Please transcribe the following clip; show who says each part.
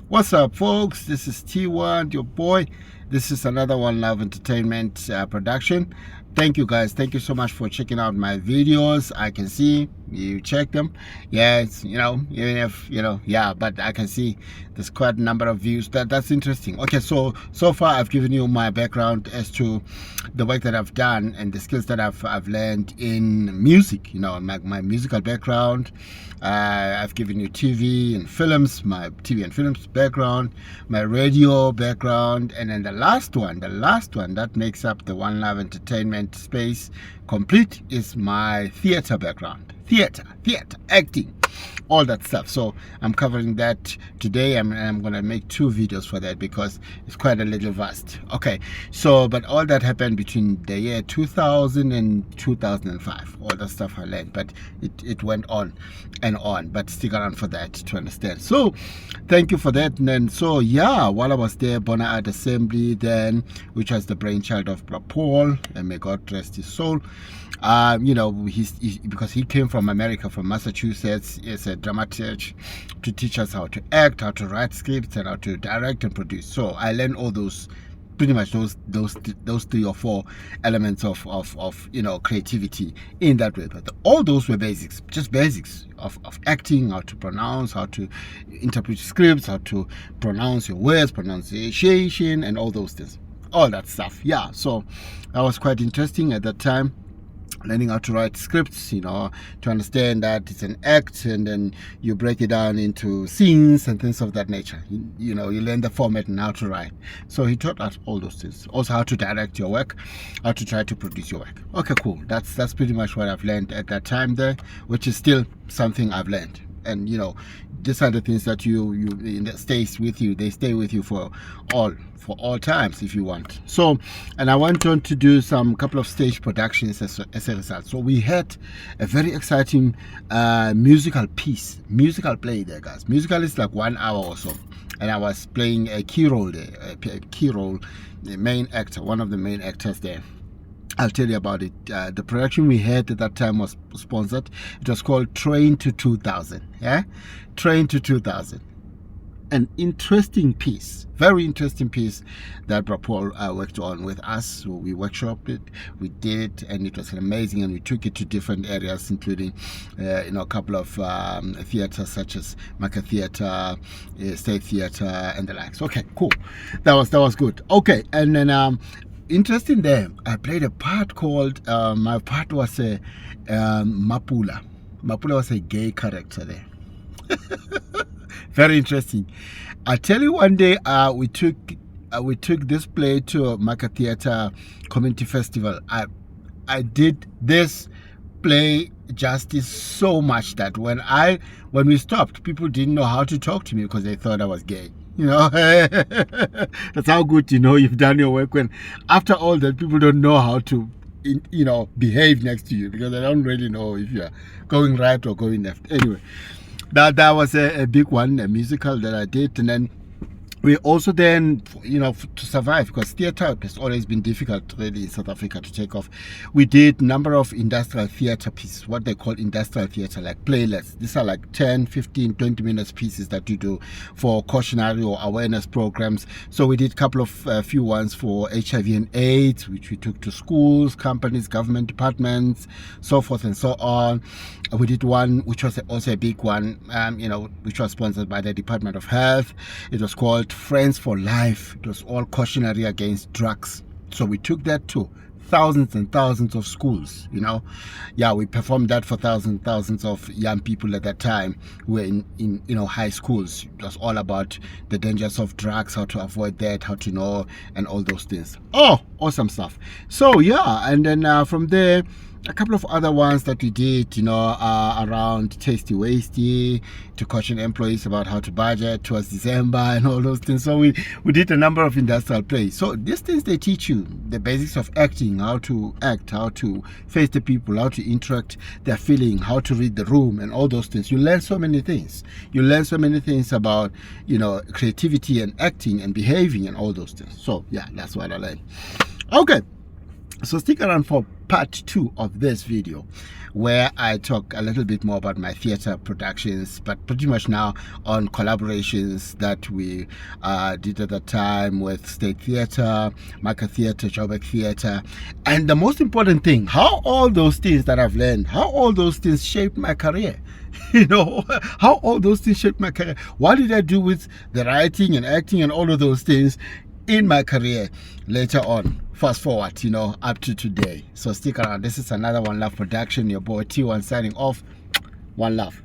Speaker 1: What's up, folks? This is T1, your boy. This is another Wanluv Entertainment production. Thank you, guys. Thank you so much for checking out my videos. I can see you check them. Yeah, it's, even if, but I can see there's quite a number of views. That's interesting. Okay, so far I've given you my background as to the work that I've done and the skills that I've learned in music, my musical background. I've given you TV and films, my TV and films background, my radio background, and then the last one that makes up the Wanluv Entertainment space complete is my theater background. Theater, acting, all that stuff. So I'm covering that today, and I'm gonna make 2 videos for that because it's quite a little vast. Okay, so but all that happened between the year 2000 and 2005. All that stuff I learned, but it went on and on. But stick around for that to understand. So thank you for that. And then while I was there, Bona Art Assembly then, which was the brainchild of Paul, and may God rest his soul. Because he came from America, from Massachusetts. It's a dramaturg to teach us how to act, how to write scripts, and how to direct and produce. So I learned all those, pretty much those 3 or 4 elements of creativity in that way. But all those were basics, just basics of acting, how to pronounce, how to interpret scripts, how to pronounce your words, pronunciation, and all those things, all that stuff. Yeah, so that was quite interesting at that time, learning how to write scripts, to understand that it's an act, and then you break it down into scenes and things of that nature. You learn the format and how to write. So he taught us all those things. Also how to direct your work, how to try to produce your work. Okay, cool. That's pretty much what I've learned at that time there, which is still something I've learned. And these are the things that that stays with you. They stay with you for all times if you want. So, and I went on to do some couple of stage productions as a result. So we had a very exciting musical play there, guys. Musical is like 1 hour or so, and I was playing a key role there, the main actor, one of the main actors there. I'll tell you about it. The production we had at that time was sponsored. It was called Train to 2000. Yeah, Train to 2000. An interesting piece, very interesting piece that Paul worked on with us. So we workshopped it, we did it, and it was amazing. And we took it to different areas, including a couple of theaters such as Maka Theater, State Theater, and the likes. Okay, cool. That was good. Okay, and then interesting there, I played a part called my part was a Mapula. Mapula was a gay character there. Very interesting. I tell you, one day we took this play to Maka Theater Community Festival. I did this play justice so much that when we stopped, people didn't know how to talk to me because they thought I was gay. That's how good you've done your work, when after all that people don't know how to behave next to you, because they don't really know if you're going right or going left. Anyway, that was a big one, a musical that I did. And then we also then, to survive, because theatre has always been difficult really in South Africa to take off, we did a number of industrial theatre pieces, what they call industrial theatre, like playlists. These are like 10, 15, 20 minutes pieces that you do for cautionary or awareness programs. So we did a couple of few ones for HIV and AIDS, which we took to schools, companies, government departments, so forth and so on. We did one which was also a big one, which was sponsored by the Department of Health. It was called Friends for Life. It was all cautionary against drugs. So we took that to thousands and thousands of schools. We performed that for thousands of young people at that time who were in high schools. It was all about the dangers of drugs, how to avoid that, how to know, and all those things. Oh, awesome stuff. So and then from there, a couple of other ones that we did, around Tasty Wasty, to caution employees about how to budget towards December and all those things. So we did a number of industrial plays. So these things, they teach you the basics of acting, how to act, how to face the people, how to interact, their feeling, how to read the room, and all those things. You learn so many things. You learn so many things about, creativity and acting and behaving and all those things. So yeah, that's what I learned. Okay. So stick around for part 2 of this video, where I talk a little bit more about my theater productions, but pretty much now on collaborations that we did at the time with State Theatre, Market Theatre, Joburg Theatre, and the most important thing, how all those things that I've learned, how all those things shaped my career. You know, how all those things shaped my career. What did I do with the writing and acting and all of those things in my career later on? Fast forward, you know, up to today. So stick around. This is another Wanluv production. Your boy T1 signing off. Wanluv.